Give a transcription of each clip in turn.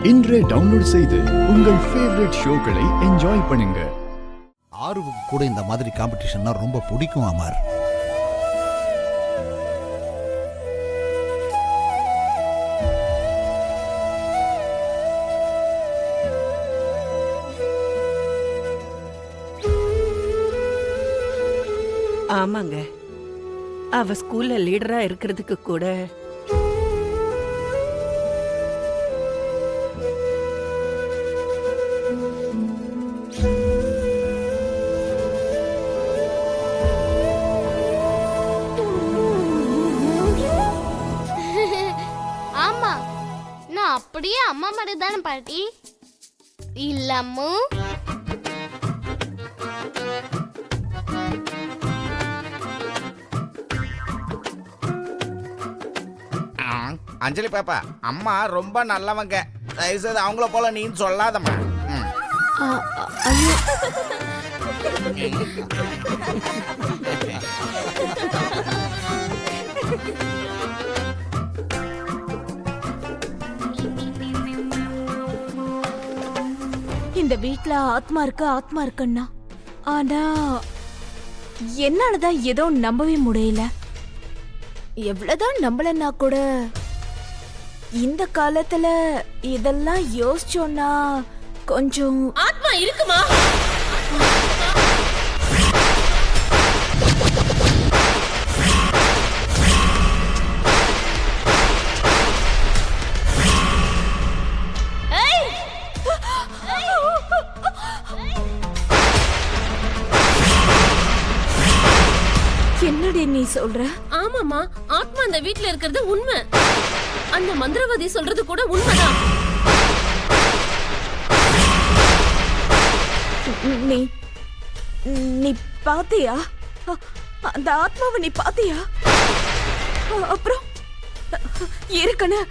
இன்றே டவுன்லோட் செய்து உங்கள் ஃபேவரட் ஷோக்களை என்ஜாய் பண்ணுங்க. ஆர்வுக்கு கூட இந்த மாதிரி காம்படிஷன்னா ரொம்ப பிடிக்கும் அமர். ஆமாங்க, அவ ஸ்கூல்ல லீடரா இருக்கிறதுக்கு கூட ஆமா, நான் அப்படியே அம்மா மாதிரி தானே பாட்டி. இல்லம்மு அஞ்சலி பாப்பா, அம்மா ரொம்ப நல்லவங்க. தயவுசெய்து அவங்கள போல நீ சொல்லாதம்மா. இந்த வீட்ல ஆத்மா இருக்குன்னா, ஆனா என்னாலதான் ஏதோ நம்பவே முடியல. எவ்வளவுதான் நம்பலன்னா கூட இந்த காலத்துல இதெல்லாம் யோசிச்சோன்னா கொஞ்சம் ஆத்மா இருக்குமா? என்னடி நீ சொல்ற? ஆமாமா, ஆத்மா அந்த வீட்ல இருக்கிறது உண்மை. அந்த மந்திரவாதி சொல்றது கூட உண்மைதான். நீ நீ பாத்தியா? அந்த ஆத்மாவை நீ பாத்தியா? அப்புறம் இருக்குன்னு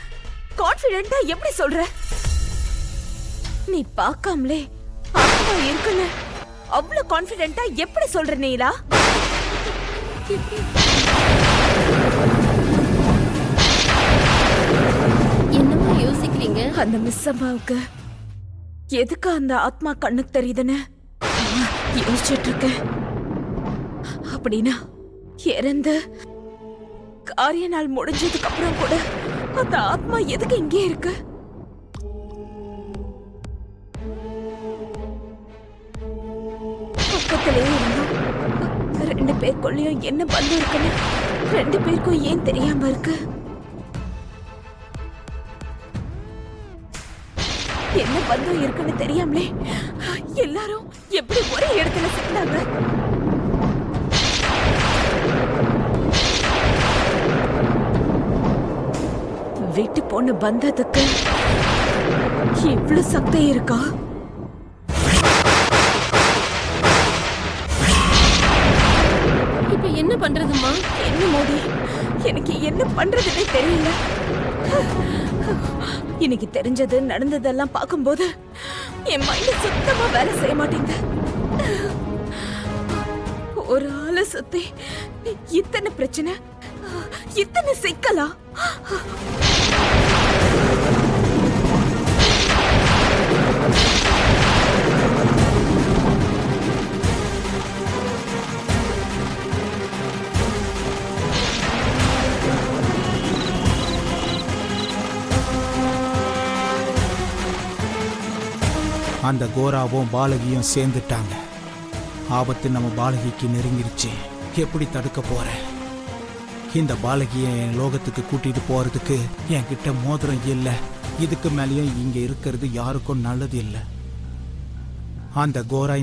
கான்ஃபிடென்ட்டா எப்படி சொல்ற? நீ பார்க்காமலே ஆத்மா இருக்குன்னு அவ்வளவு கான்ஃபிடென்ட்டா எப்படி சொல்ற நீலா? என்னமா யோசிக்கிறீங்க? அந்த மிஸ் அம்மாவுக்கு எதுக்கு அந்த ஆத்மா கண்ணுக்கு தெரியுதுன்னு யோசிச்சுட்டு இருக்கேன். அப்படின்னா இறந்து காரிய நாள் முடிஞ்சதுக்கு அப்புறம் கூட அந்த ஆத்மா எதுக்கு இங்கே இருக்கு? பக்கத்திலேயே இருந்தோம். 2 பேருக்குள்ளயும் என்ன பந்தம் இருக்குன்னு 2 பேருக்கும் ஏன் தெரியாம இருக்கு? என்ன பந்தம் இருக்குன்னு தெரியாமலே எல்லாரும் எப்படி ஒரே இடத்துல சேர்ந்தாங்க? வீட்டு பொண்ணு பந்தத்துக்கு இவ்வளவு சக்தி இருக்கா? இப்ப என்ன பண்றதுமா? என்ன மோடி, எனக்கு என்ன பண்றதுன்னே தெரியல. இன்னைக்கு தெரிஞ்சது நடந்ததெல்லாம் பார்க்கும்போது என் மைண்ட் சுத்தமா வேலை செய்ய மாட்டேங்குது. ஒரு ஆளை சுத்தி இத்தனை பிரச்சனை, இத்தனை சிக்கலா? அந்த கோராவும் பாலகியும் சேர்ந்துட்டாங்க. ஆபத்து நம்ம பாலகிக்கு நெருங்கிருச்சு. எப்படி தடுக்க போற? இந்த பாலகியை என் லோகத்துக்கு கூட்டிட்டு போறதுக்கு என்கிட்ட மோதிரம் இல்லை. இதுக்கு மேலேயும் இங்க இருக்கிறது யாருக்கும் நல்லது இல்லை. அந்த கோரா